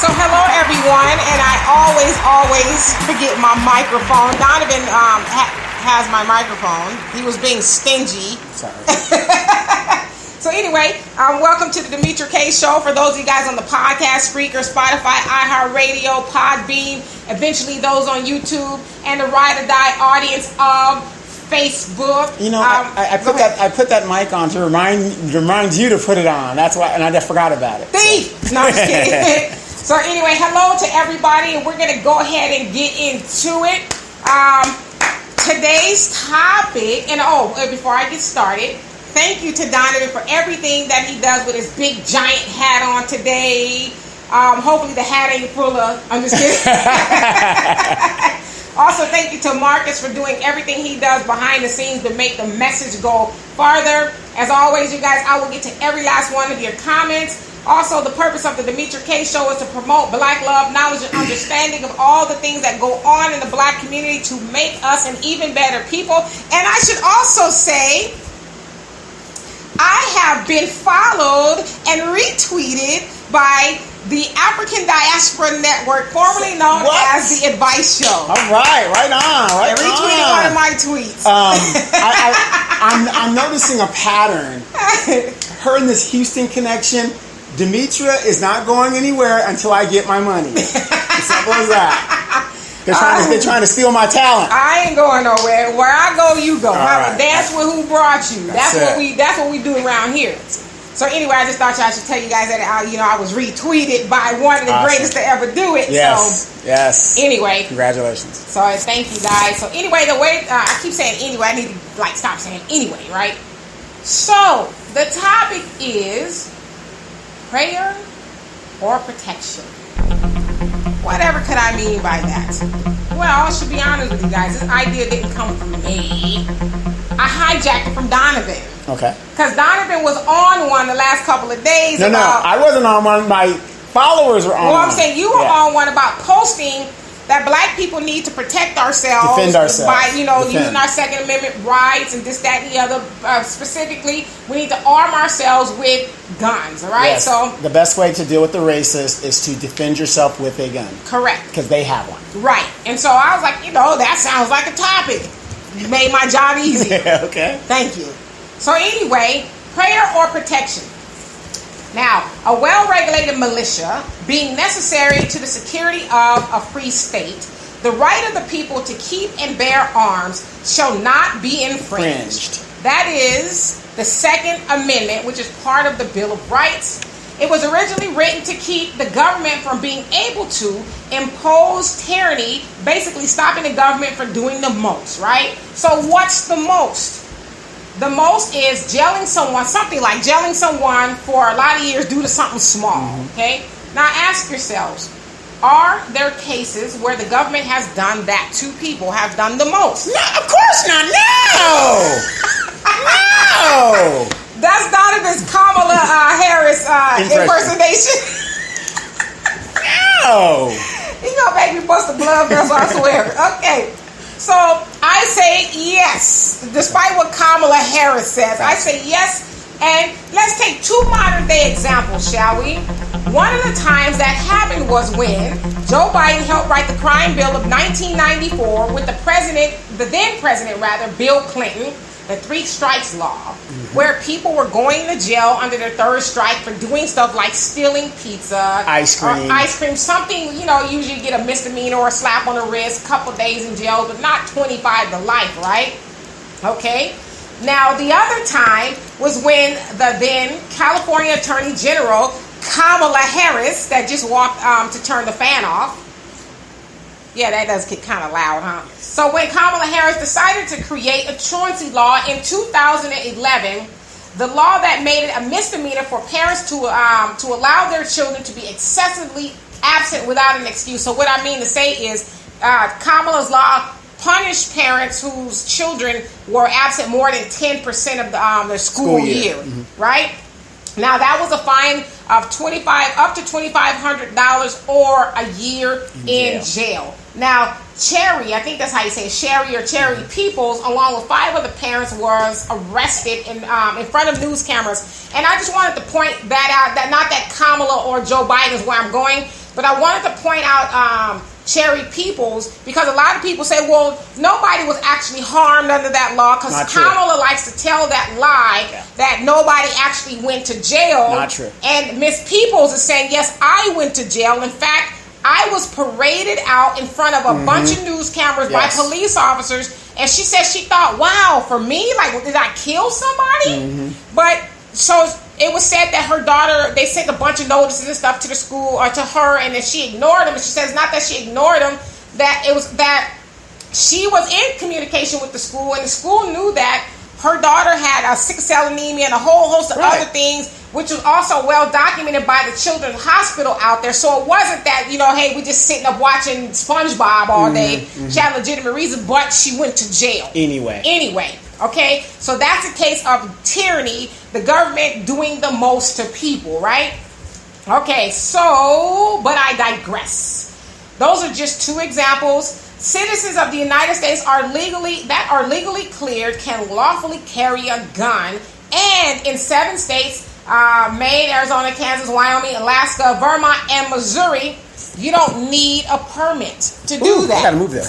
So hello everyone, and I always forget my microphone. Donovan has my microphone. He was being stingy. Sorry. So anyway, welcome to the Demetra K Show. For those of you guys on the podcast, Spreaker, Spotify, iHeartRadio, Podbean, eventually those on YouTube, and the Ride or Die audience of Facebook. You know, I put that mic on to remind you to put it on. That's why, and I just forgot about it. Thief! No, I'm just kidding. So anyway, hello to everybody, and we're going to go ahead and get into it. Today's topic, and before I get started, thank you to Donovan for everything that he does with his big giant hat on today. Hopefully the hat ain't full of, I'm just kidding. Also, thank you to Marcus for doing everything he does behind the scenes to make the message go farther. As always, you guys, I will get to every last one of your comments. Also, the purpose of the Demetra K Show is to promote Black love, knowledge, and understanding of all the things that go on in the Black community to make us an even better people. And I should also say, I have been followed and retweeted by the African Diaspora Network, formerly known as the Advice Show. All right, right on. They retweeted one of my tweets. I'm noticing a pattern. Her and this Houston connection. Demetra is not going anywhere until I get my money. As simple as that. They're trying to steal my talent. I ain't going nowhere. Where I go, you go. Right. That's with who brought you. That's what we do around here. So anyway, I just thought I should tell you guys that I was retweeted by one of the greatest to ever do it. Yes. So, yes. Anyway, congratulations. So thank you guys. So anyway, the way I keep saying anyway, I need to stop saying anyway, right? So the topic is prayer or protection. Whatever could I mean by that? Well, I should be honest with you guys. This idea didn't come from me. I hijacked it from Donovan. Okay. Because Donovan was on one the last couple of days. No, I wasn't on one. My followers were on one. Well, I'm saying you were on one about posting that Black people need to protect ourselves. Defend ourselves. By, using our Second Amendment rights and this, that, and the other. Specifically, we need to arm ourselves with guns, all right? Yes. So the best way to deal with the racist is to defend yourself with a gun. Correct. Because they have one. Right. And so I was like, that sounds like a topic. You made my job easy. Okay. Thank you. So anyway, prayer or protection. Now, a well-regulated militia being necessary to the security of a free state, the right of the people to keep and bear arms shall not be infringed. That is the Second Amendment, which is part of the Bill of Rights. It was originally written to keep the government from being able to impose tyranny, basically stopping the government from doing the most, right? So what's the most? The most is something like jailing someone for a lot of years due to something small, okay? Now ask yourselves, are there cases where the government has done that to people, have done the most? No, of course not. No! No! That's Donovan's Kamala Harris impersonation. No! He gonna make me bust a blood vessel, I swear. Okay. So I say yes, despite what Kamala Harris says. I say yes, and let's take two modern day examples, shall we? One of the times that happened was when Joe Biden helped write the crime bill of 1994 with the then president, Bill Clinton, the Three Strikes Law, where people were going to jail under their third strike for doing stuff like stealing pizza, ice cream, something, usually get a misdemeanor or a slap on the wrist, a couple days in jail, but not 25 to life, right? Okay. Now, the other time was when the then California Attorney General, Kamala Harris, that just walked to turn the fan off. Yeah, that does get kind of loud, huh? So when Kamala Harris decided to create a truancy law in 2011, the law that made it a misdemeanor for parents to allow their children to be excessively absent without an excuse. So what I mean to say is Kamala's law punished parents whose children were absent more than 10% of their school year, right? Now that was a fine of up to $2,500 or a year in jail. Now, Cherry, I think that's how you say it, Sherry or Cherry Peoples, along with 5 other parents, was arrested in front of news cameras. And I just wanted to point that out, that not that Kamala or Joe Biden is where I'm going, But I wanted to point out Cherry Peoples, because a lot of people say, well, nobody was actually harmed under that law, because Kamala likes to tell that lie that nobody actually went to jail. Not true. And Miss Peoples is saying, yes, I went to jail. In fact, I was paraded out in front of a bunch of news cameras by police officers, and she said she thought, wow, for me, like, did I kill somebody? But so it was said that her daughter, they sent a bunch of notices and stuff to the school or to her, and then she ignored them. And she says not that she ignored them, that it was that she was in communication with the school, and the school knew that her daughter had a sickle cell anemia and a whole host of other things, which was also well documented by the Children's Hospital out there. So it wasn't that, you know, hey, we just sitting up watching SpongeBob all day. She had a legitimate reason, but she went to jail. Anyway. Okay, so that's a case of tyranny, the government doing the most to people, right? Okay, so, but I digress. Those are just two examples. Citizens of the United States are legally cleared can lawfully carry a gun, and in 7 states, Maine, Arizona, Kansas, Wyoming, Alaska, Vermont, and Missouri, you don't need a permit to do that. You gotta move there.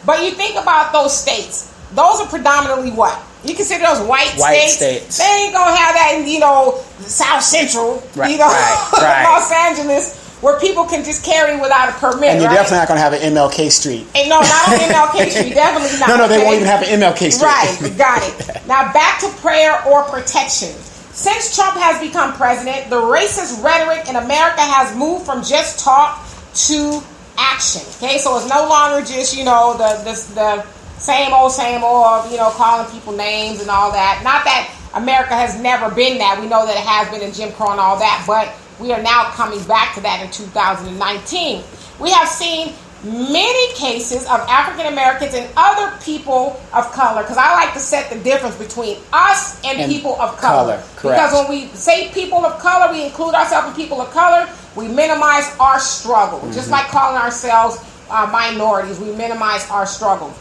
But you think about those states. Those are predominantly what? You consider those white states. They ain't gonna have that in, you know, South Central, you know, Los Angeles, where people can just carry without a permit. And you're definitely not gonna have an MLK Street. And no, not on MLK Street. Definitely not. No, they won't even have an MLK Street. Right, got it. Now back to prayer or protection. Since Trump has become president, the racist rhetoric in America has moved from just talk to action. Okay, so it's no longer just, you know, the same old, you know, calling people names and all that. Not that America has never been that. We know that it has been in Jim Crow and all that, but we are now coming back to that in 2019. We have seen many cases of African Americans and other people of color, because I like to set the difference between us and people of color. Because when we say people of color, we include ourselves in people of color, we minimize our struggle. Just like calling ourselves minorities, we minimize our struggle.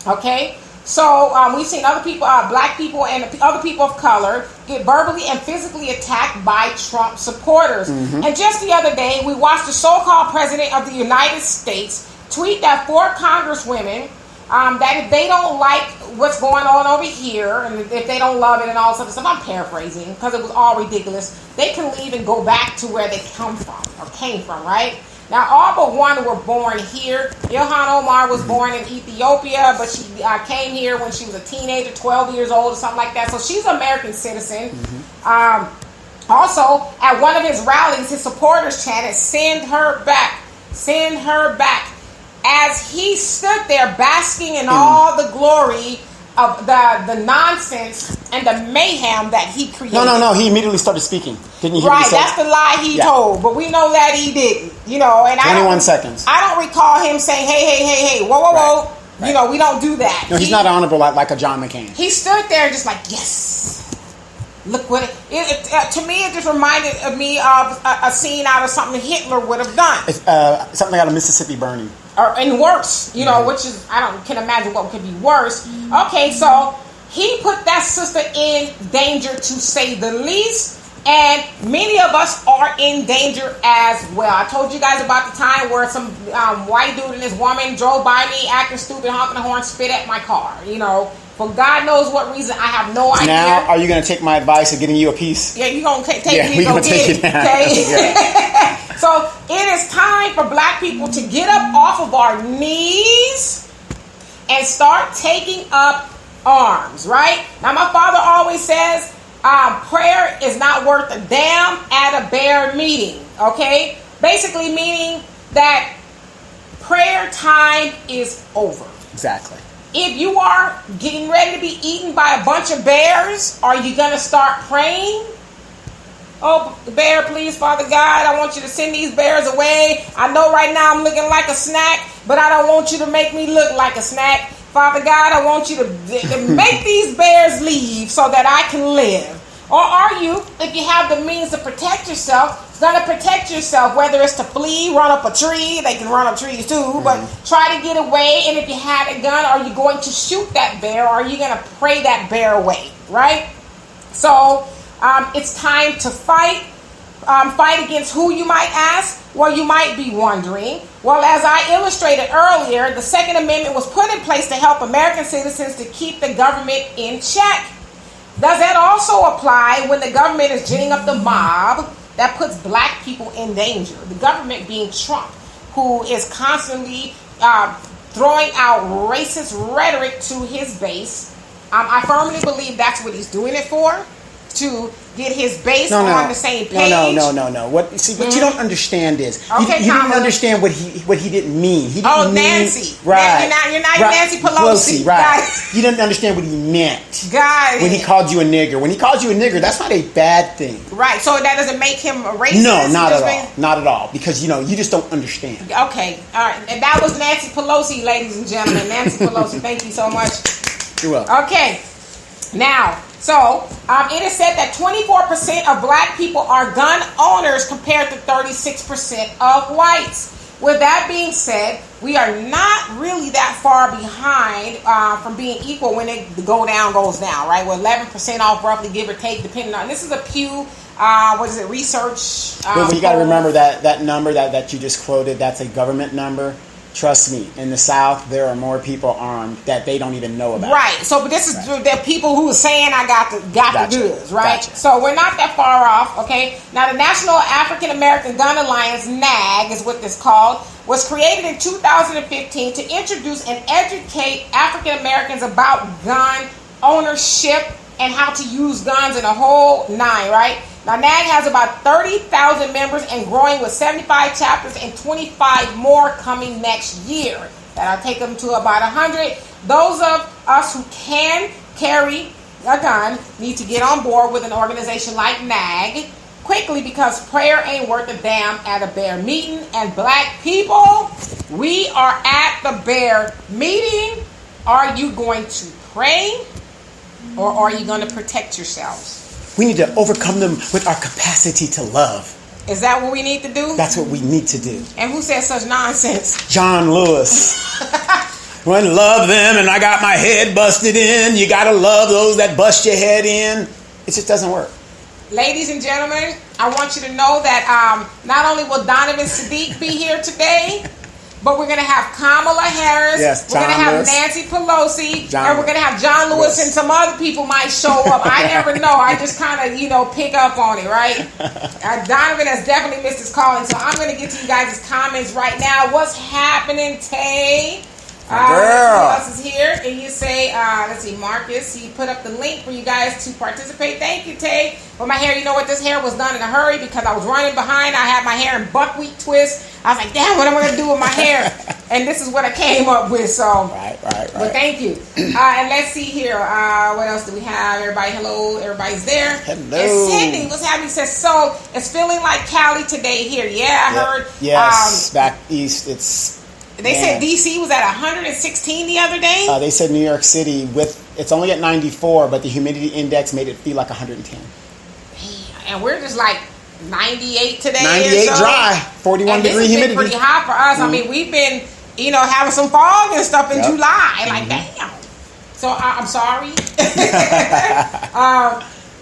Okay, so we've seen other people, black people and other people of color get verbally and physically attacked by Trump supporters. And just the other day, we watched the so-called president of the United States tweet that 4 congresswomen, that if they don't like what's going on over here, and if they don't love it and all this other stuff, I'm paraphrasing because it was all ridiculous, they can leave and go back to where they come from or came from, right? Now, all but one were born here. Ilhan Omar was born in Ethiopia, but she came here when she was a teenager, 12 years old or something like that. So she's an American citizen. Also, at one of his rallies, his supporters chanted, "Send her back, send her back," as he stood there basking in all the glory of the nonsense and the mayhem that he created. No. He immediately started speaking. Didn't you hear what he said? That's the lie he told. But we know that he didn't. You know, and 21 seconds. I don't recall him saying, hey, whoa. Right. You know, we don't do that. No, he's not honorable like a John McCain. He stood there just like, yes. Look what to me, it just reminded me of a scene out of something Hitler would have done. Something out of Mississippi Burning. And worse, you know, which is, can imagine what could be worse. Okay, so he put that sister in danger, to say the least, and many of us are in danger as well. I told you guys about the time where some white dude and this woman drove by me acting stupid, honking the horn, spit at my car, you know. For God knows what reason, I have no idea. Now, are you going to take my advice of getting you a piece? Yeah, you're going to take me and go get it. Okay? So, it is time for black people to get up off of our knees and start taking up arms, right? Now, my father always says, prayer is not worth a damn at a bear meeting, okay? Basically meaning that prayer time is over. Exactly. If you are getting ready to be eaten by a bunch of bears, are you going to start praying? Oh, bear, please, Father God, I want you to send these bears away. I know right now I'm looking like a snack, but I don't want you to make me look like a snack. Father God, I want you to make these bears leave so that I can live. Or are you, if you have the means to protect yourself, going to protect yourself, whether it's to flee, run up a tree, they can run up trees too, but try to get away, and if you had a gun, are you going to shoot that bear, or are you going to pray that bear away, right? So, it's time to fight, fight against who, you might ask? Well, you might be wondering. Well, as I illustrated earlier, the Second Amendment was put in place to help American citizens to keep the government in check. Does that also apply when the government is ginning up the mob that puts black people in danger? The government being Trump, who is constantly throwing out racist rhetoric to his base. I firmly believe that's what he's doing it for, to get his base on the same page. No. What you don't understand is you didn't understand what he didn't mean. He didn't mean, Nancy. Right. You're not Nancy Pelosi. Right. You didn't understand what he meant. Got it. When he called you a nigger. When he called you a nigger, that's not a bad thing. Right. So that doesn't make him a racist? No, not at all. Not at all. Because, you just don't understand. Okay. All right. And that was Nancy Pelosi, ladies and gentlemen. Nancy Pelosi. Thank you so much. You're welcome. Okay. Now, so it is said that 24% of black people are gun owners compared to 36% of whites. With that being said, we are not really that far behind from being equal when it goes down, right? We're 11% off roughly, give or take, depending on, this is a Pew, research. But you got to remember that number that you just quoted, that's a government number. Trust me, in the South, there are more people armed that they don't even know about. Right. So, but this is the people who are saying I got the goods, right? Gotcha. So we're not that far off, okay? Now, the National African American Gun Alliance, NAG, is what this called, was created in 2015 to introduce and educate African Americans about gun ownership and how to use guns in a whole nine, right? Now, NAG has about 30,000 members and growing, with 75 chapters and 25 more coming next year. That'll take them to about 100. Those of us who can carry a gun need to get on board with an organization like NAG quickly, because prayer ain't worth a damn at a bear meeting. And black people, we are at the bear meeting. Are you going to pray, or are you going to protect yourselves? We need to overcome them with our capacity to love. Is that what we need to do? That's what we need to do. And who said such nonsense? John Lewis. When love them and I got my head busted in, you gotta love those that bust your head in. It just doesn't work. Ladies and gentlemen, I want you to know that not only will Donovan Sadiq be here today, but we're going to have Kamala Harris, yes, we're going to have Lewis. Nancy Pelosi, and we're going to have John Lewis, and some other people might show up. I never know. I just kind of, pick up on it, right? Donovan has definitely missed his calling, so I'm going to get to you guys' comments right now. What's happening, Tay? Girl. Who else is here? And you say, let's see, Marcus, he put up the link for you guys to participate. Thank you, Tay. But my hair, you know what? This hair was done in a hurry because I was running behind. I had my hair in buckwheat twist. I was like, damn, what am I going to do with my hair? And this is what I came up with. So, Right. But thank you. And let's see here. What else do we have? Everybody, hello. Everybody's there. Hello. And Sydney, what's happening? Says, so it's feeling like Cali today here. Yeah, I heard. Yes, back east, it's... They said DC was at 116 the other day. They said New York City, it's only at 94, but the humidity index made it feel like 110. And we're just like 98 today. 98 dry, 41 degree humidity. Been pretty hot for us. I mean, we've been, having some fog and stuff in July. Like, damn. So I'm sorry.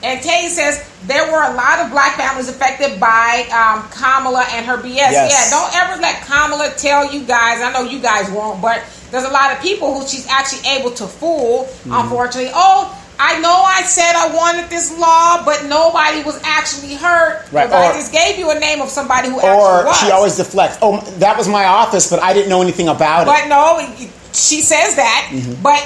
And Tay says there were a lot of black families affected by Kamala and her BS. Yes. Yeah, don't ever let Kamala tell you guys. I know you guys won't, but there's a lot of people who she's actually able to fool, unfortunately. Oh, I know I said I wanted this law, but nobody was actually hurt. Right. I just gave you a name of somebody who actually was. Or she always deflects. Oh, that was my office, but I didn't know anything about it. But no, she says that. But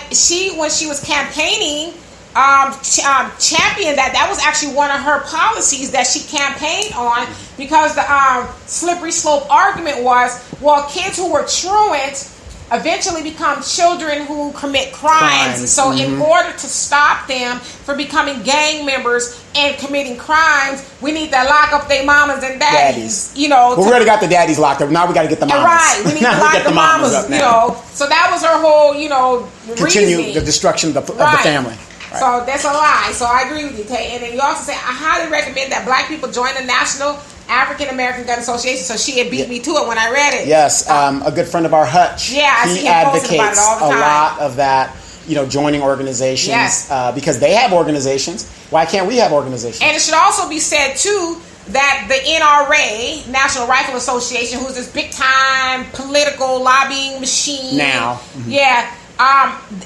when she was campaigning, championed that was actually one of her policies that she campaigned on, because the slippery slope argument was, well, kids who were truants eventually become children who commit crimes. So in order to stop them from becoming gang members and committing crimes, we need to lock up their mamas and daddies. We already got the daddies locked up. Now we got to get the mamas. Right, we need to lock the mamas up now. So that was her whole, continue reasoning. The destruction of the family. Right. So that's a lie. So I agree with you, Tay. And then you also say, I highly recommend that black people join the National African American Gun Association. So she had beat me to it when I read it. Yes, a good friend of our Hutch. Yeah, I see he him posting about advocates it all the time. a lot of that. Joining organizations, because they have organizations. Why can't we have organizations? And it should also be said too that the NRA, National Rifle Association, who's this big time political lobbying machine now,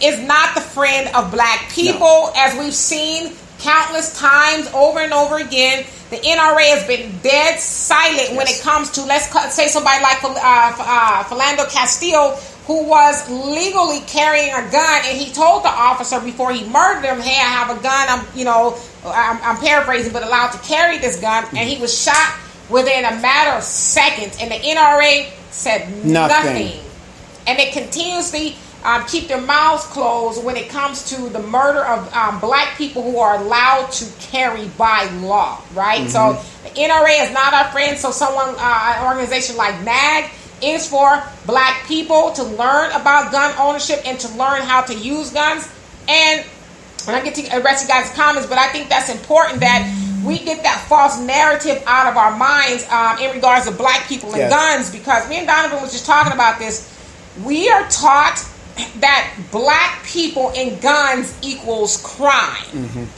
is not the friend of black people. No. As we've seen countless times over and over again, the NRA has been dead silent when it comes to, let's say, somebody like Philando Castile, who was legally carrying a gun, and he told the officer before he murdered him, "Hey, I have a gun. I'm paraphrasing, but allowed to carry this gun," and he was shot within a matter of seconds. And the NRA said nothing. And they continuously keep their mouths closed when it comes to the murder of black people who are allowed to carry by law, right? So the NRA is not our friend. So an organization like NAG is for black people to learn about gun ownership and to learn how to use guns. And I get to address you guys' comments, but I think that's important that we get that false narrative out of our minds in regards to black people and guns, because me and Donovan was just talking about this. We are taught that black people and guns equals crime.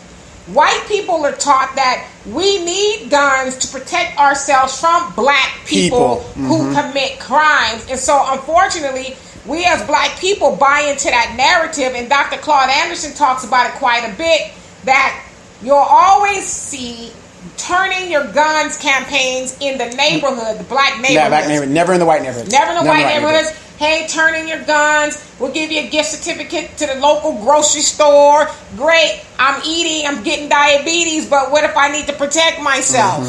White people are taught that we need guns to protect ourselves from black people who commit crimes. And so, unfortunately, we as black people buy into that narrative, and Dr. Claude Anderson talks about it quite a bit, that you'll always see turning your guns campaigns in the neighborhood, the black neighborhoods. Never in the white neighborhoods. Never in the white neighborhoods. Hey, turn in your guns. We'll give you a gift certificate to the local grocery store. Great. I'm getting diabetes, but what if I need to protect myself?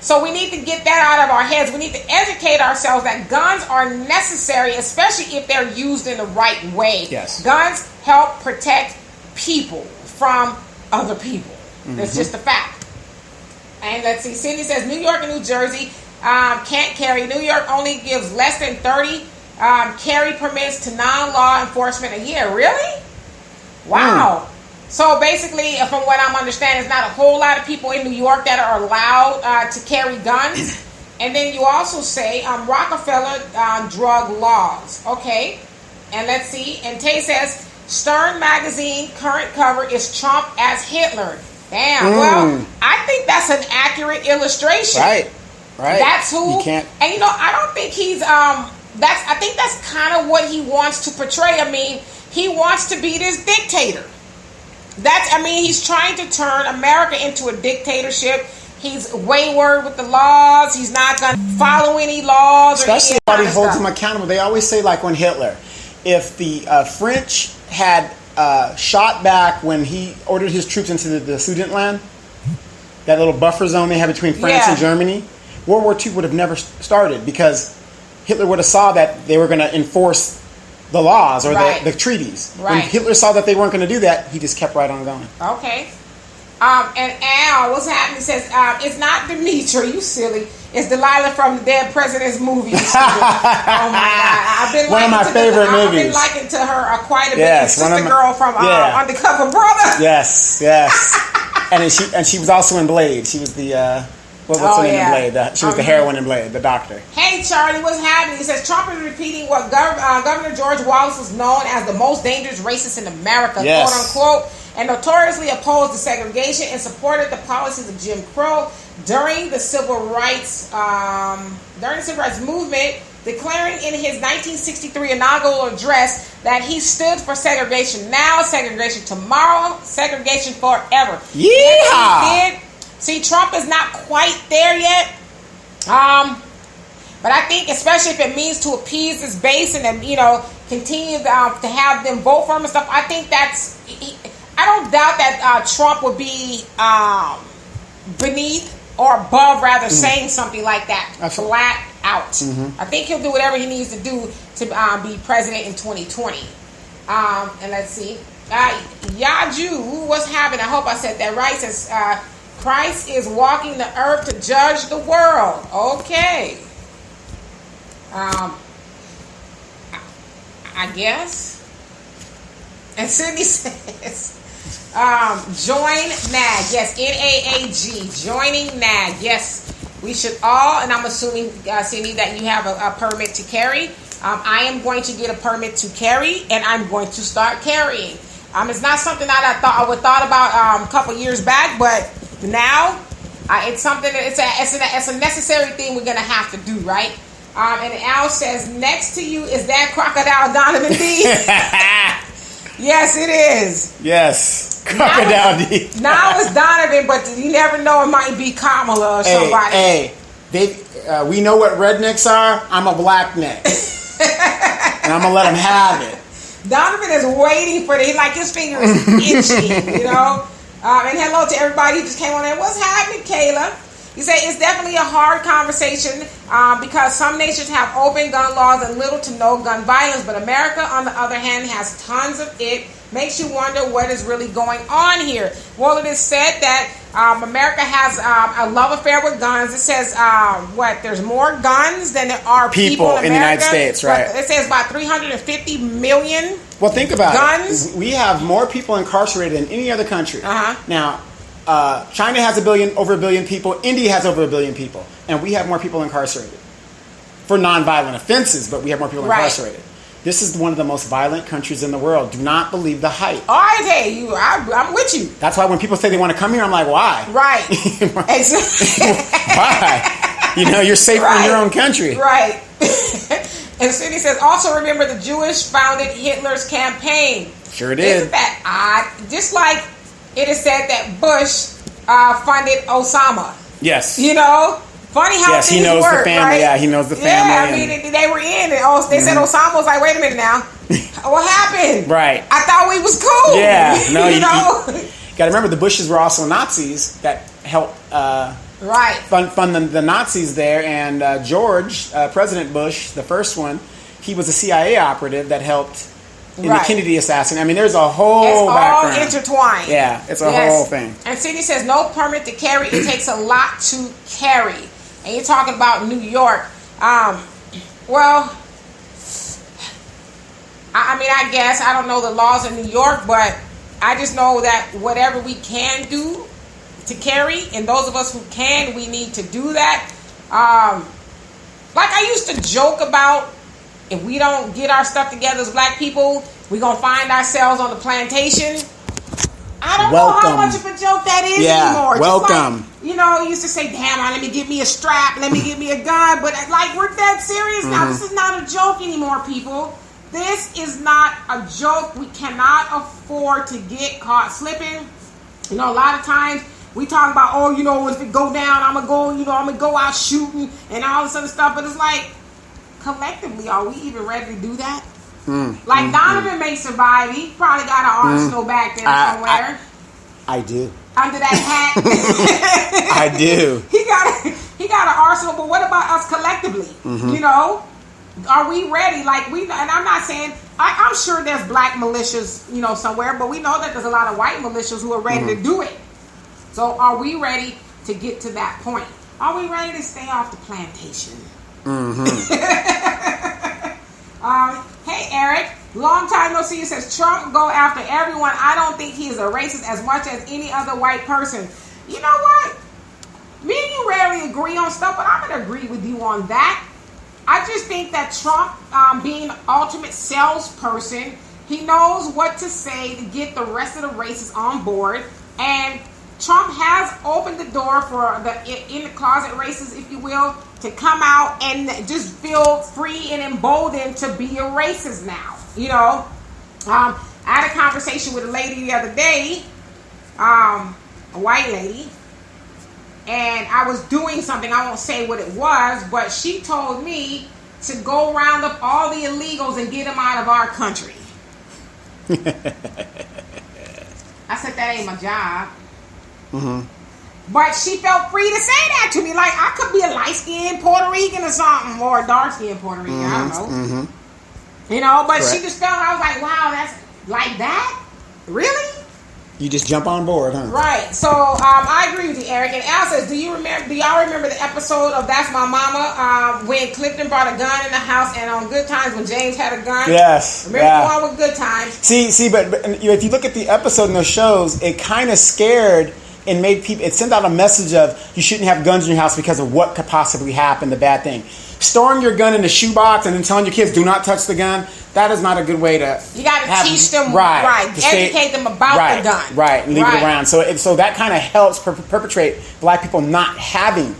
So we need to get that out of our heads. We need to educate ourselves that guns are necessary, especially if they're used in the right way. Yes. Guns help protect people from other people. That's just a fact. And let's see. Cindy says New York and New Jersey can't carry. New York only gives less than 30 carry permits to non-law enforcement a year. Really? Wow. So basically, from what I'm understanding, there's not a whole lot of people in New York that are allowed to carry guns. And then you also say Rockefeller drug laws. Okay. And let's see. And Tay says Stern magazine current cover is Trump as Hitler. Damn. Well, I think that's an accurate illustration. Right. That's who. You can't. And I don't think he's I think that's kind of what he wants to portray. I mean, he wants to be this dictator. He's trying to turn America into a dictatorship. He's wayward with the laws. He's not going to follow any laws. Especially if somebody holds him accountable. They always say, like when Hitler, if the French had shot back when he ordered his troops into the Sudetenland, that little buffer zone they have between France and Germany, World War II would have never started, because Hitler would have saw that they were going to enforce the laws or the treaties. Right. When Hitler saw that they weren't going to do that, he just kept right on going. Okay. And Al, what's happening? He says, it's not Demetra, you silly. It's Delilah from the Dead President's movie. Oh my God. One of my favorite movies. I've been liking to her quite a bit. Yes, Sister Girl from Undercover Brother. Yes. and she was also in Blade. She was the... what's her name in Blade? She was the heroine in Blade, the doctor. Hey, Charlie, what's happening? He says, Trump is repeating what Governor George Wallace was known as the most dangerous racist in America, quote unquote, and notoriously opposed to segregation and supported the policies of Jim Crow during the civil rights movement, declaring in his 1963 inaugural address that he stood for segregation now, segregation tomorrow, segregation forever. Yeehaw! Yes, he did. See, Trump is not quite there yet. But I think, especially if it means to appease his base and then, continue to have them vote for him and stuff, I think I don't doubt that Trump would be beneath or above, rather, saying something like that. Flat out. I think he'll do whatever he needs to do to be president in 2020. And let's see. Yaju, what's happening? I hope I said that right. Says, Christ is walking the earth to judge the world. Okay. I guess. And Cindy says, join NAG. Yes, NAAG. Joining NAG. Yes, we should all, and I'm assuming, Cindy, that you have a permit to carry. I am going to get a permit to carry, and I'm going to start carrying. It's not something that I would thought about a couple years back, but now It's something. It's a necessary thing we're gonna have to do, right? And Al says, next to you is that Crocodile Donovan D. Yes, it is. Yes, Crocodile D. Now it's Donovan, but you never know. It might be Kamala or somebody. Hey, we know what rednecks are. I'm a black neck, and I'm gonna let them have it. Donovan is waiting for it. Like his finger is itching, you know. And hello to everybody who just came on in. What's happening, Kayla? You say it's definitely a hard conversation because some nations have open gun laws and little to no gun violence, but America, on the other hand, has tons of it. Makes you wonder what is really going on here. Well, it is said that America has a love affair with guns. It says there's more guns than there are people in the United States, right? It says about 350 million. Well, think about guns. it. We have more people incarcerated than any other country. Now, China has over a billion people. India has over a billion people, and we have more people incarcerated for nonviolent offenses. But we have more people incarcerated. This is one of the most violent countries in the world. Do not believe the hype. All right, hey, I'm with you. That's why when people say they want to come here, I'm like, why? Right. Why? You know, you're safer in your own country. Right. And Cindy says, also remember the Jewish founded Hitler's campaign. Sure did. Isn't that odd? Just like it is said that Bush funded Osama. Yes. You know? Funny how things he knows work, the family. right? Yeah, he knows the family. Yeah, I mean, they were in it. They said Osama was like, wait a minute now. What happened? Right. I thought we was cool. Yeah. No, you know? You got to remember the Bushes were also Nazis that helped fund the Nazis there. And George, President Bush, the first one, he was a CIA operative that helped in the Kennedy assassin. I mean, there's a whole background. All intertwined. Yeah, it's a whole thing. And Cindy says, no permit to carry. It takes a lot to carry. And you're talking about New York. Well, I mean, I guess I don't know the laws in New York, but I just know that whatever we can do to carry, and those of us who can, we need to do that. Like I used to joke about, if we don't get our stuff together as black people, we're going to find ourselves on the plantation. I don't know how much of a joke that is anymore. Welcome. Just like, you know, you used to say, damn, let me get me a strap, let me get me a gun. But like, we're that serious now. This is not a joke anymore, people. This is not a joke. We cannot afford to get caught slipping. You know, a lot of times we talk about, oh, you know, if it go down, I'm going to go out shooting and all this other stuff. But it's like, collectively, are we even ready to do that? Donovan may survive. He probably got an arsenal back there somewhere. I do. Under that hat. I do. He got an arsenal, but what about us collectively? You know? Are we ready? And I'm not saying, I'm sure there's black militias, you know, somewhere, but we know that there's a lot of white militias who are ready to do it. So are we ready to get to that point? Are we ready to stay off the plantation? Hey Eric, long time no see. It says Trump go after everyone. I don't think he is a racist as much as any other white person. You know what? Me and you rarely agree on stuff, but I'm gonna agree with you on that. I just think that Trump, being an ultimate salesperson, he knows what to say to get the rest of the races on board, and Trump has opened the door for the in the closet races, if you will, to come out and just feel free and emboldened to be a racist now. You know, I had a conversation with a lady the other day, a white lady, and I was doing something, I won't say what it was, but she told me to go round up all the illegals and get them out of our country. I said, that ain't my job. But she felt free to say that to me. Like, I could be a light-skinned Puerto Rican or something, or a dark-skinned Puerto Rican, I don't know. You know, but she just felt, I was like, wow, that's like that? Really? You just jump on board, huh? Right. So I agree with you, Eric. And Al says, do y'all remember the episode of That's My Mama when Clifton brought a gun in the house, and on Good Times when James had a gun? Yes. Remember the one with Good Times? See, but if you look at the episode in those shows, it kind of scared and made people. It sent out a message of you shouldn't have guns in your house because of what could possibly happen, the bad thing. Storing your gun in a shoebox and then telling your kids do not touch the gun. that is not a good way to. You got to teach them, educate them about the gun. Right, and leave it around. So that kind of helps perpetrate black people not having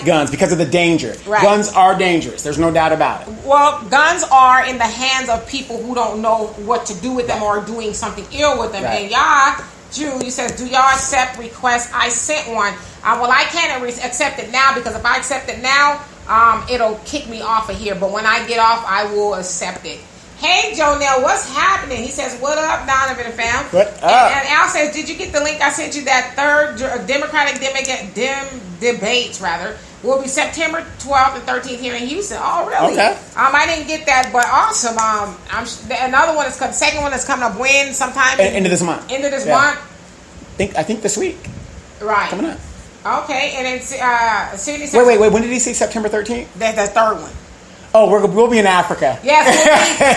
guns because of the danger. Right. Guns are dangerous. There's no doubt about it. Well, guns are in the hands of people who don't know what to do with them or doing something ill with them. And y'all, Julie says, do y'all accept requests? I sent one. Well, I can't accept it now because if I accept it now, it'll kick me off of here. But when I get off, I will accept it. Hey, Jonelle, what's happening? He says, what up, Donovan and fam? What up? And Al says, did you get the link I sent you? That third Democratic debates, will be September 12th and 13th here in Houston. Oh, really? Okay. I didn't get that, but awesome. Another one is coming. Second one is coming up when? Sometime? End of this month. End of this month? I think this week. Right. Coming up. Okay, and then Sydney says... Wait. When did he say September 13th? That's the third one. Oh, we'll be in Africa. Yes,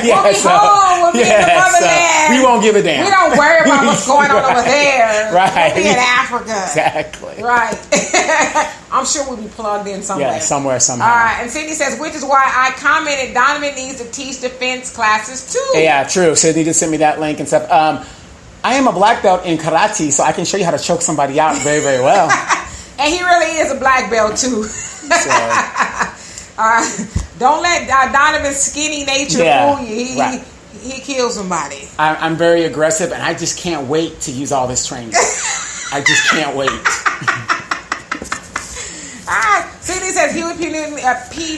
we'll be home. We'll be in the motherland. We won't give a damn. We don't worry about what's going on over there. Right. We'll be in Africa. Exactly. Right. I'm sure we'll be plugged in somewhere. Yeah, somewhere, somehow. And Sydney says, which is why I commented Donovan needs to teach defense classes too. Yeah, true. Sydney just sent me that link and stuff. I am a black belt in karate, so I can show you how to choke somebody out very, very well. And he really is a black belt too. Don't let Donovan's skinny nature fool you. He kills somebody. I'm very aggressive, and I just can't wait to use all this training. I just can't wait. Sydney says Huey P.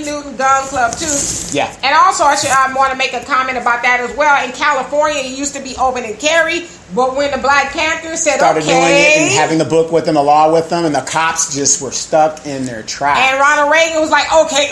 Newton Gun Club too. Yeah. And also, I want to make a comment about that as well. In California, it used to be open and carry, but when the Black Panthers started doing it and having the book with them, the law with them, and the cops just were stuck in their tracks. And Ronald Reagan was like, okay,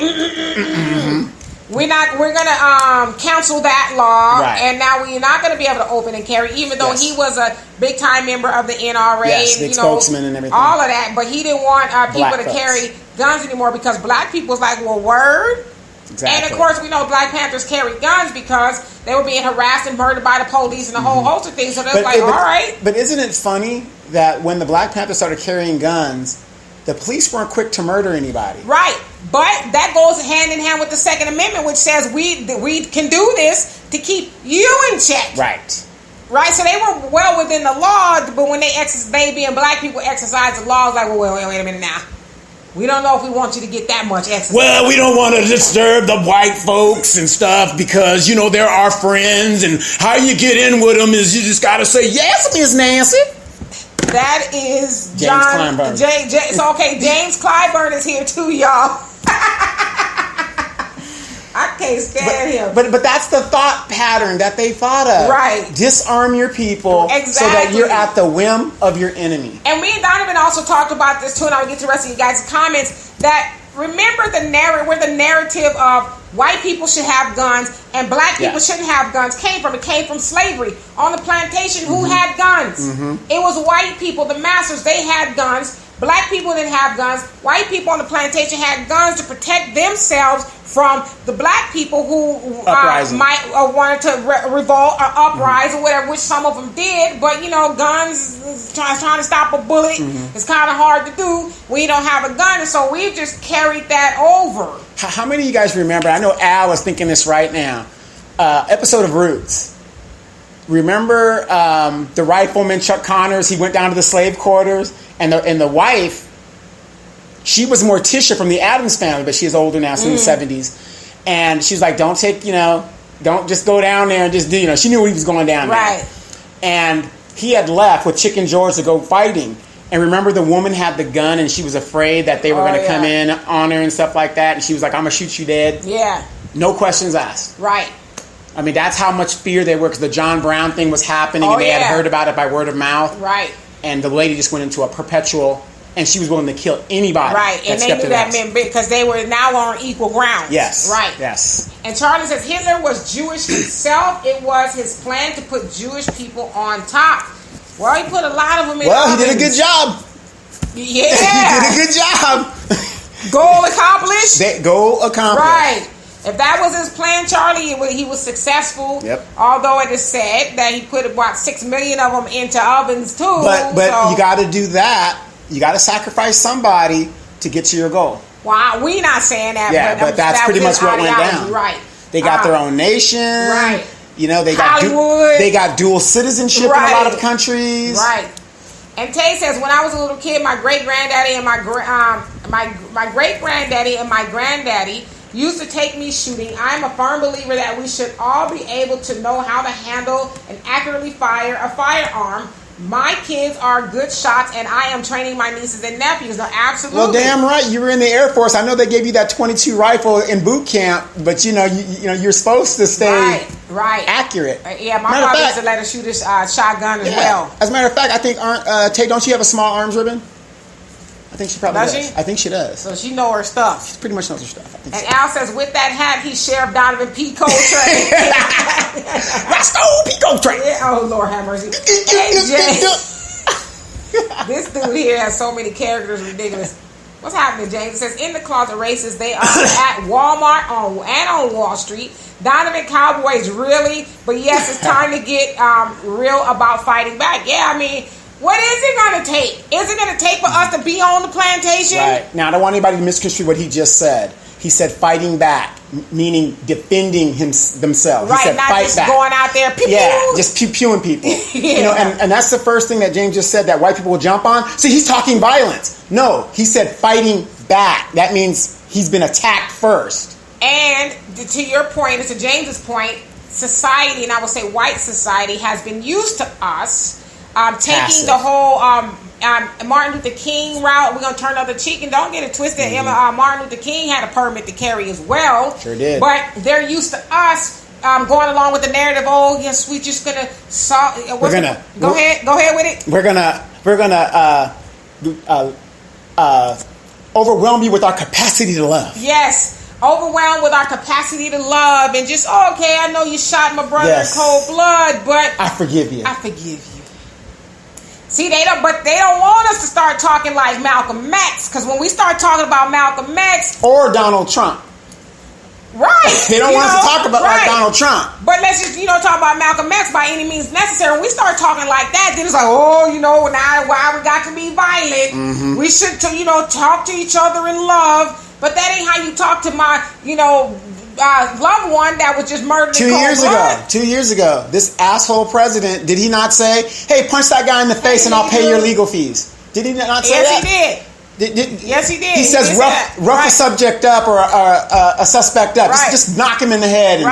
we're gonna cancel that law, and now we're not gonna be able to open and carry, even though he was a big time member of the NRA, big spokesman and everything, all of that. But he didn't want people to carry guns anymore because black people was like, well, word. Exactly. And of course, we know Black Panthers carried guns because they were being harassed and murdered by the police and a whole host of things. So they're like, all right. But isn't it funny that when the Black Panthers started carrying guns, the police weren't quick to murder anybody? Right. But that goes hand in hand with the Second Amendment, which says we can do this to keep you in check. Right. Right. So they were well within the law, but when they being black people exercise the laws, like, well, wait a minute now. We don't know if we want you to get that much exercise. Well, we don't want to disturb the white folks and stuff because, they're our friends, and how you get in with them is you just got to say, yes, Miss Nancy. That is James Clyburn. James Clyburn is here too, y'all. I can't stand him. But that's the thought pattern that they thought of. Right. Disarm your people so that you're at the whim of your enemy. And me and Donovan also talked about this too, and I'll get to the rest of you guys' comments, that remember the narrative of white people should have guns and black people shouldn't have guns came from. It came from slavery. On the plantation, who had guns? It was white people, the masters, they had guns. Black people didn't have guns. White people on the plantation had guns to protect themselves from the black people who might wanted to revolt or uprise or whatever, which some of them did. But, guns, trying to stop a bullet, it's kind of hard to do when you don't have a gun. And so we've just carried that over. How many of you guys remember, I know Al is thinking this right now, episode of Roots. Remember the rifleman Chuck Connors? He went down to the slave quarters, and the wife, she was Morticia from the Addams Family, but she's older now, she's in the 70s, and she's like, don't just go down there and just do, she knew he was going down there. And he had left with Chicken George to go fighting. And remember, the woman had the gun, and she was afraid that they were going to come in on her and stuff like that, and she was like, I'm going to shoot you dead. Yeah. No questions asked. Right. I mean, that's how much fear they were, because the John Brown thing was happening, and they had heard about it by word of mouth. Right. And the lady just went into a perpetual, and she was willing to kill anybody. Right. And they knew that meant big, because they were now on equal ground. Yes. Right. Yes. And Charlie says Hitler was Jewish himself. It was his plan to put Jewish people on top. Well, he put a lot of them in. Well, he did a good job. Yeah. He did a good job. Goal accomplished. Goal accomplished. Right. If that was his plan, Charlie, he was successful. Yep. Although it is said that he put about 6 million of them into ovens too. But you got to do that. You got to sacrifice somebody to get to your goal. Well, we not saying that. Yeah, but that's pretty much what went down. Right. They got their own nation. Right. You know, they Hollywood. they got dual citizenship in a lot of countries. Right. And Tay says, when I was a little kid, my great granddaddy and my great granddaddy and my granddaddy used to take me shooting. I'm a firm believer that we should all be able to know how to handle and accurately fire a firearm. My kids are good shots, and I am training my nieces and nephews. No, absolutely. Well, damn right. You were in the Air Force. I know they gave you that .22 rifle in boot camp, but you know you're supposed to stay accurate. Yeah, my father used to let us shoot his shotgun as well. As a matter of fact, I think Tay, don't you have a small arms ribbon? I think she probably does. She? I think she does. So she know her stuff. She pretty much knows her stuff. I think and Al says, with that hat, he's Sheriff Donovan P. Coltrane. Roscoe P. Coltrane. Yeah, oh, Lord have mercy. Hey, James. This dude here has so many characters, ridiculous. What's happening, James? It says, in the closet races, they are at Walmart and on Wall Street. Donovan Cowboys, really? But yes, it's time to get real about fighting back. Yeah, I mean, what is it going to take? Is it going to take for us to be on the plantation? Right. Now, I don't want anybody to misconstrue what he just said. He said fighting back, meaning defending themselves. Right, he said not fight just back. going out there pew-pew. Yeah, just pew-pewing people. Yeah. You know, and that's the first thing that James just said that white people will jump on. See, he's talking violence. No, he said fighting back. That means he's been attacked first. And to your point, and to James's point, society, and I would say white society, has been used to us taking Passive. the whole Martin Luther King route. We're going to turn the other cheek, and don't get it twisted. Martin Luther King had a permit to carry as well. Sure did. But they're used to us going along with the narrative. Oh, yes, we're just going to go ahead with it. We're gonna overwhelm you with our capacity to love. Yes. Overwhelmed with our capacity to love, and just, okay, I know you shot my brother in cold blood, but I forgive you. I forgive you. See, they don't want us to start talking like Malcolm X, because when we start talking about Malcolm X or Donald Trump, right? They don't want us to talk about like Donald Trump. But let's just talk about Malcolm X by any means necessary. When we start talking like that, then it's like, oh, now why we got to be violent? Mm-hmm. We should talk to each other in love. But that ain't how you talk to my, loved one that was just murdered in cold blood. 2 years ago, this asshole president, did he not say, hey, punch that guy in the face and I'll pay your legal fees? Did he not say that? Yes, he did. Yes, he did. He says rough a subject up or a suspect up. Right. Just knock him in the head and,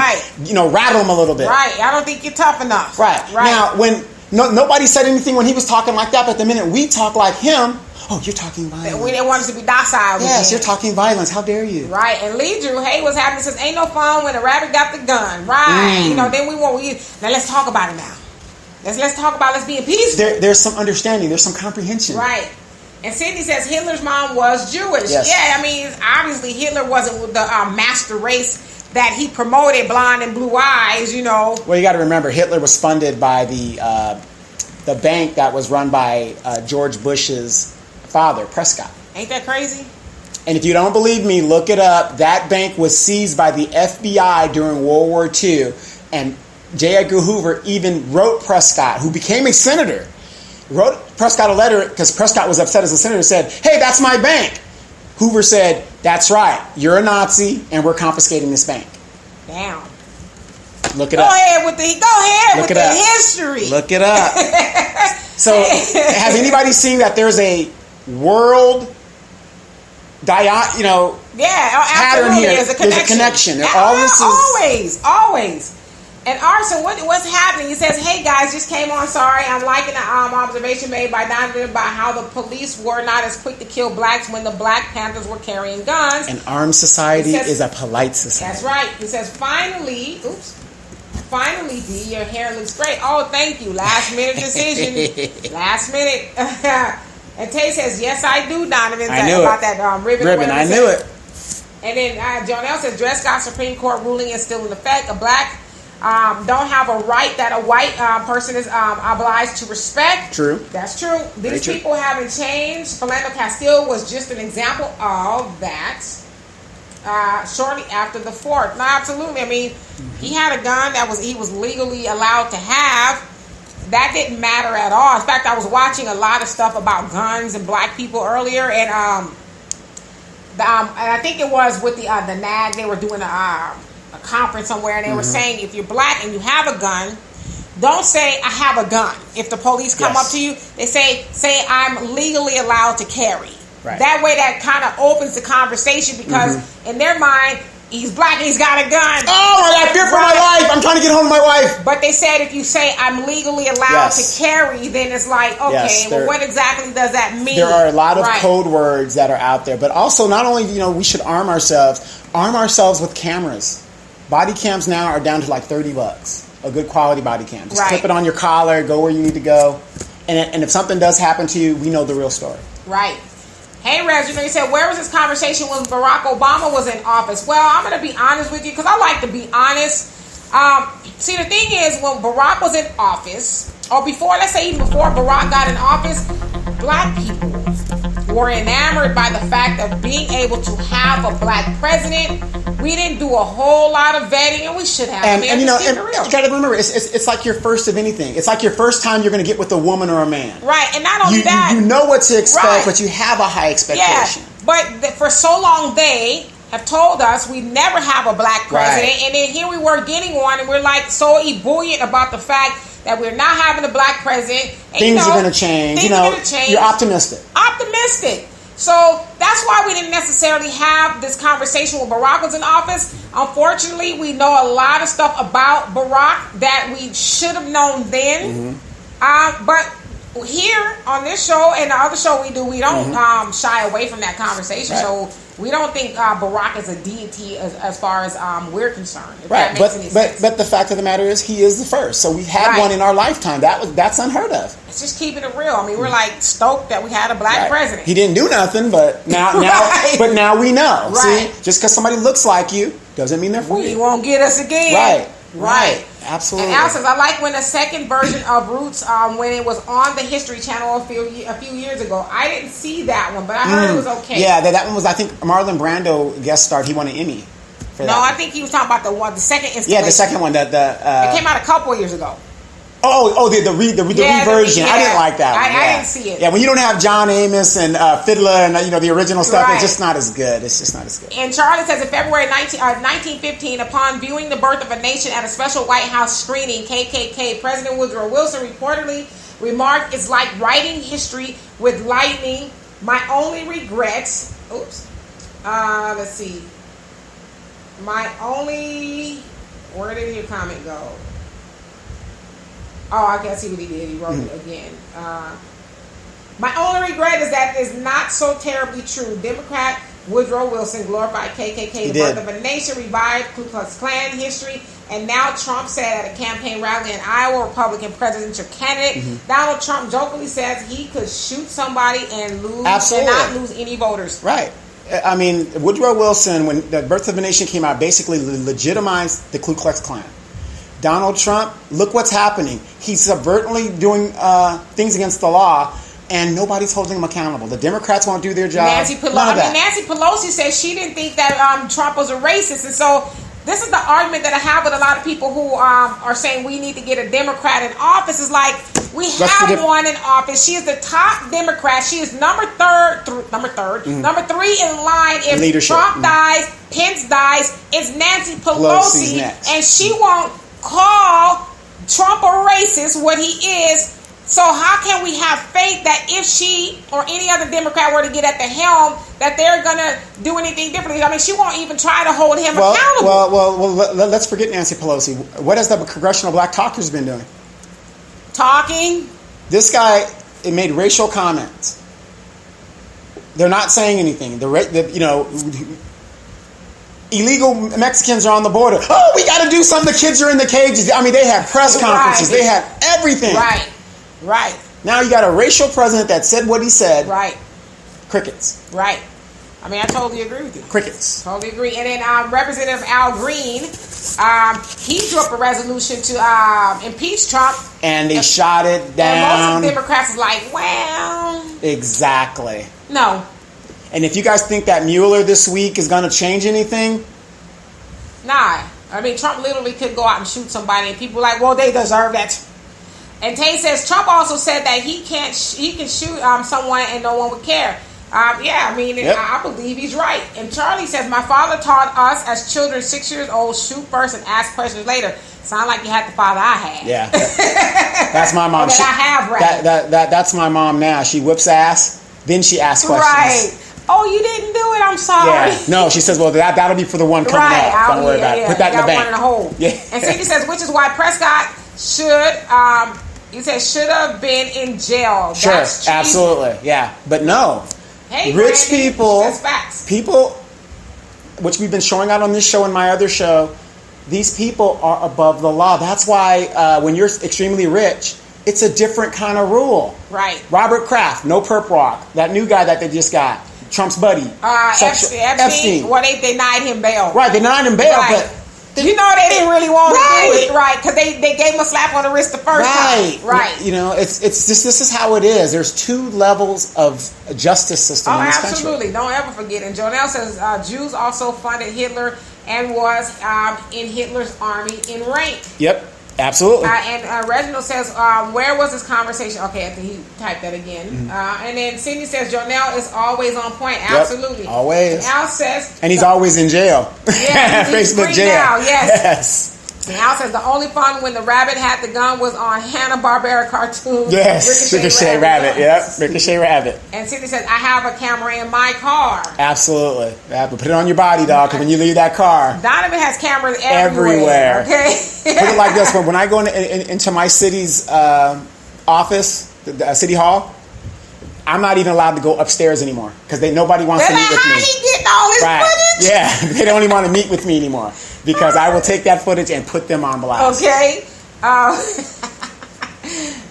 rattle him a little bit. Right. I don't think you're tough enough. Right. Now, when nobody said anything when he was talking like that, but the minute we talk like him, oh, you're talking violence. We didn't want us to be docile. Yes, you're talking violence. How dare you? Right. And Lee Drew, hey, what's happening? Says, ain't no fun when a rabbit got the gun. Right. Then now let's talk about it now. Let's talk about let's be in peace. There's some understanding. There's some comprehension. Right. And Cindy says Hitler's mom was Jewish. Yes. Yeah, I mean, obviously Hitler wasn't the master race that he promoted, blonde and blue eyes, Well, you got to remember, Hitler was funded by the bank that was run by George Bush's father, Prescott. Ain't that crazy? And if you don't believe me, look it up. That bank was seized by the FBI during World War II. And J. Edgar Hoover even wrote Prescott, who became a senator, wrote Prescott a letter because Prescott was upset as a senator, said, hey, that's my bank. Hoover said, that's right. You're a Nazi and we're confiscating this bank. Damn. Look it up. Go ahead with the history. Look it up. So, has anybody seen that there's a world pattern here? There's a connection. Always. And Arson, what's happening? He says, hey guys, just came on. Sorry, I'm liking the observation made by Donovan about how the police were not as quick to kill blacks when the Black Panthers were carrying guns. An armed society is a polite society. That's right. He says, finally, D, your hair looks great. Oh, thank you. Last minute decision. Last minute. And Tay says, yes, I do, Donovan. I knew about it. That ribbon. I knew it. And then Jonelle says, Dred Scott Supreme Court ruling is still in effect. A black don't have a right that a white person is obliged to respect. True. That's true. These people haven't changed. Philando Castile was just an example of that. Shortly after the 4th. No, absolutely. I mean, he had a gun that he was legally allowed to have. That didn't matter at all. In fact, I was watching a lot of stuff about guns and black people earlier, and I think it was with the NAG. They were doing a conference somewhere, and they were saying if you're black and you have a gun, don't say I have a gun. If the police come up to you, they say I'm legally allowed to carry. Right. That way, that kind of opens the conversation because in their mind, he's black and he's got a gun. Oh, I fear for my life. I'm trying to get home to my wife. But they said if you say I'm legally allowed to carry, then it's like, okay, well, what exactly does that mean? There are a lot of code words that are out there. But also, not only, we should arm ourselves with cameras. Body cams now are down to like $30. A good quality body cam. Just clip it on your collar, go where you need to go. And if something does happen to you, we know the real story. Right. Hey, Reg, you said, where was this conversation when Barack Obama was in office? Well, I'm going to be honest with you because I like to be honest. See, the thing is, when Barack was in office, or before, let's say even before Barack got in office, black people were enamored by the fact of being able to have a black president. We didn't do a whole lot of vetting, and we should have. And you got to remember, it's like your first of anything. It's like your first time you're going to get with a woman or a man. Right, and not only that, you know what to expect, but you have a high expectation. Yeah, but for so long they have told us we never have a black president, and then here we were getting one, and we're like so ebullient about the fact that we're not having a black president. And, things are going to change. Things are going to change. You're optimistic. So that's why we didn't necessarily have this conversation when Barack was in office. Unfortunately, we know a lot of stuff about Barack that we should have known then. But here on this show and the other show we do, we don't shy away from that conversation. So we don't think Barack is a deity as far as we're concerned. If that makes any sense. But the fact of the matter is, he is the first. So we've had one in our lifetime. That's unheard of. It's just keeping it real. I mean, we're like stoked that we had a black president. He didn't do nothing, but now we know. See, just because somebody looks like you doesn't mean they're for you. He won't get us again. Right. Absolutely. And Al says, I like when the second version of Roots, when it was on the History Channel a few years ago. I didn't see that one, but I heard it was okay. Yeah, that one was, I think, Marlon Brando guest starred. He won an Emmy for that. No, I think he was talking about the second installation. Yeah, the second one. It came out a couple of years ago. The reversion. I didn't like that one. I didn't see it. Yeah, when you don't have John Amos and Fiddler and the original stuff, it's just not as good. It's just not as good. And Charlie says in February 1915, upon viewing The Birth of a Nation at a special White House screening, KKK President Woodrow Wilson reportedly remarked, "It's like writing history with lightning. My only regrets." Let's see. Where did your comment go? Oh, I can see what he did. He wrote it again. My only regret is that it's not so terribly true. Democrat Woodrow Wilson glorified KKK, the birth of a nation, revived Ku Klux Klan history, and now Trump said at a campaign rally in Iowa, Republican presidential candidate, Donald Trump jokingly says he could shoot somebody and not lose any voters. Right. I mean, Woodrow Wilson, when The Birth of a Nation came out, basically legitimized the Ku Klux Klan. Donald Trump, look what's happening. He's subvertently doing things against the law, and nobody's holding him accountable. The Democrats won't do their job. Nancy Pelosi said she didn't think that Trump was a racist, and so this is the argument that I have with a lot of people who are saying we need to get a Democrat in office. Is like we have one in office. She is the top Democrat. She is number three in line. If leadership. Trump dies, Pence dies, it's Nancy Pelosi, and she won't call Trump a racist, what he is. So how can we have faith that if she or any other Democrat were to get at the helm, that they're going to do anything differently? I mean, she won't even try to hold him accountable. Well, let's forget Nancy Pelosi. What has the Congressional Black Caucus been doing? Talking. This guy made racial comments. They're not saying anything. Illegal Mexicans are on the border. Oh, we got to do something. The kids are in the cages. I mean, they had press conferences. They had everything. Right. Now you got a racial president that said what he said. Right. Crickets. Right. I mean, I totally agree with you. Crickets. Totally agree. And then Representative Al Green, he drew up a resolution to impeach Trump. And they shot it down. And most of the Democrats is like, well. Exactly. No. And if you guys think that Mueller this week is going to change anything? Nah. I mean, Trump literally could go out and shoot somebody, and people are like, well, they deserve that. And Tay says Trump also said that he can shoot someone and no one would care. Yeah, I mean, Yep. I believe he's right. And Charlie says, my father taught us as children, 6 years old, shoot first and ask questions later. Sound like you had the father I had. Yeah. That's my mom. That I have, right? That's my mom now. She whips ass, then she asks questions. Right. Oh, you didn't do it. I'm sorry. Yeah. No, she says, well, that'll be for the one coming up. Don't worry about it. Put that in the bank. One in the hole. Yeah. And Cindy says, which is why Prescott should, he says, should have been in jail. Sure. That's treason. Absolutely. Yeah. But no. Hey, Rich Randy, people, that's facts. people, which we've been showing out on this show and my other show, these people are above the law. That's why when you're extremely rich, it's a different kind of rule. Right. Robert Kraft, no perp walk. That new guy that they just got, Trump's buddy. Epstein. Well, they denied him bail. Right, they denied him bail, Right. but You know they didn't really want Right. to do it, right? Because they gave him a slap on the wrist the first right, time, right? You know, it's just this is how it is. There's two levels of justice system Oh, in this country. absolutely! Don't ever forget. And Jonelle says Jews also funded Hitler and was in Hitler's army in rank. Yep, absolutely. And Reginald says, where was this conversation? Okay, after he typed that again. And then Cindy says, Jonelle is always on point. Absolutely. Always. And Al says... And he's always in jail. Yeah, he's Facebook free jail. now, yes. Yes. And Al says, the only fun when the rabbit had the gun was on Hanna-Barbera cartoons. Yes. Ricochet Rabbit. Yep. Ricochet Rabbit. And Cindy says, I have a camera in my car. Absolutely. Yeah, but put it on your body, dog, because when you leave that car... Donovan has cameras everywhere. Okay? Put it like this. When I go into my city's office, the city hall, I'm not even allowed to go upstairs anymore because nobody wants to meet with me. How he getting all this footage? Yeah, they don't even want to meet with me anymore because I will take that footage and put them on blast. Okay. Oh,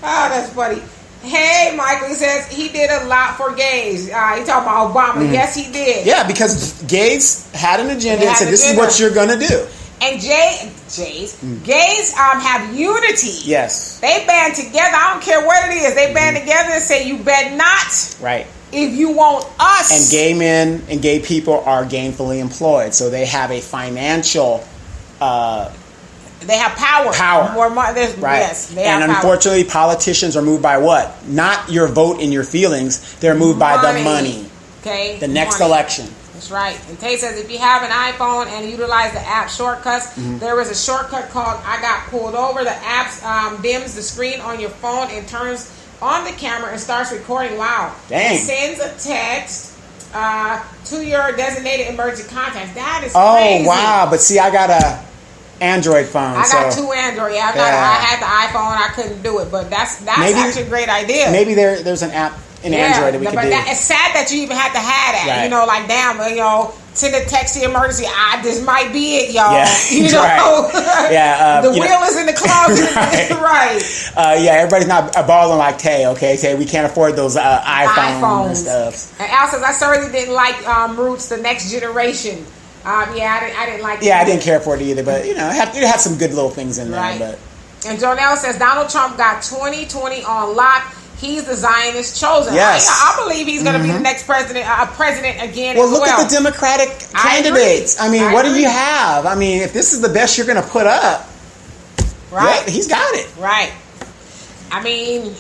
that's funny. Hey, Michael, he says he did a lot for gays. He talking about Obama. Yes, he did. Yeah, because gays had an agenda and said, this is agenda. what you're going to do. And gays have unity. Yes. They band together. I don't care what it is. They band together and say, you bet not. Right. If you want us. And gay men and gay people are gainfully employed, so they have a financial... they have power. More money. Right. Yes, they and have power. unfortunately, politicians are moved by what? Not your vote and your feelings. They're moved by the money. Okay. The next money. election. That's right. And Tay says if you have an iPhone and utilize the app shortcuts, there is a shortcut called I Got Pulled Over. The app dims the screen on your phone and turns on the camera and starts recording. Wow. Dang. It sends a text to your designated emergency contacts. That is Oh, crazy. wow. But see, I got a Android phone. I got two Android. I had the iPhone. I couldn't do it. But that's actually a great idea. Maybe there's an app in Android that we could do. It's sad that you even have to have that. Right. You know, like, damn, send a text to emergency. This might be it, y'all. Yeah, you know? right. Yeah, the wheel is in the closet. Right. Yeah, everybody's not balling like Tay, okay? Tay, we can't afford those iPhones and stuff. And Al says, I certainly didn't like Roots, The Next Generation. I didn't like it. Yeah, I didn't care for it either, but, it had some good little things in there. Right. But. And Jonelle says, Donald Trump got 2020 on lock. He's the Zionist chosen. Yes. I believe he's going to be the next president again. Well, look at the Democratic candidates. I mean, what do you have? I mean, if this is the best you're going to put up, right? Yeah, he's got it. Right. I mean,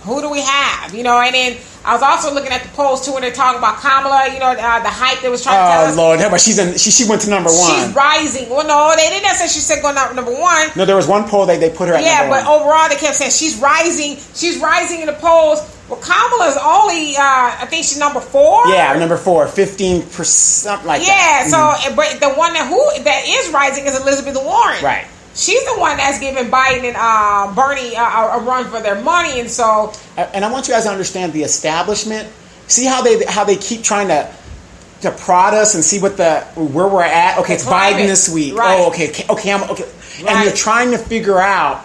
who do we have? And then I was also looking at the polls too, when they're talking about Kamala. The hype that was trying to tell us. Oh Lord, but she went to number one. She's rising. Well, no, they didn't say she said going number one. No, there was one poll they put her at number one. Yeah, but overall they kept saying she's rising. She's rising in the polls. Well, Kamala's only, I think she's number 4. Yeah, number 4, 15%, something like that. Yeah, so but the one that is rising is Elizabeth Warren. Right. She's the one that's giving Biden and Bernie a run for their money, and so. And I want you guys to understand the establishment. See how they keep trying to prod us and see where we're at. Okay, it's Biden this week. Right. Oh, okay. Right. And you're trying to figure out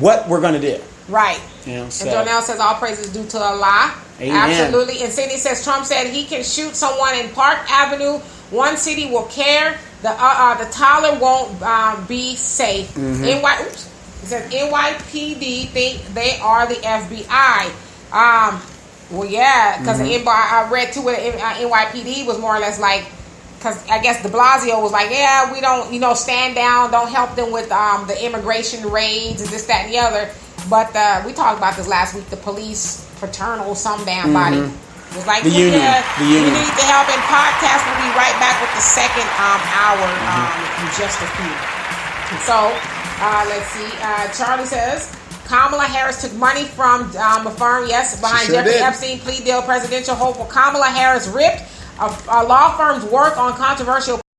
what we're going to do. Right. So. And Jonelle says all praise is due to Allah. Amen. Absolutely. And Cindy says Trump said he can shoot someone in Park Avenue. One city will care. The Tyler won't be safe. It says NYPD think they are the FBI. Well, yeah, because I read too what NYPD was more or less like, because I guess de Blasio was like, yeah, we don't, stand down, don't help them with the immigration raids and this, that, and the other. But we talked about this last week, the police fraternal some damn body. Just like The union. You need the help in podcast. We'll be right back with the second hour in just a few. So let's see. Charlie says Kamala Harris took money from a firm. Yes, behind Jeffrey Epstein plea deal. Presidential hopeful Kamala Harris ripped a law firm's work on controversial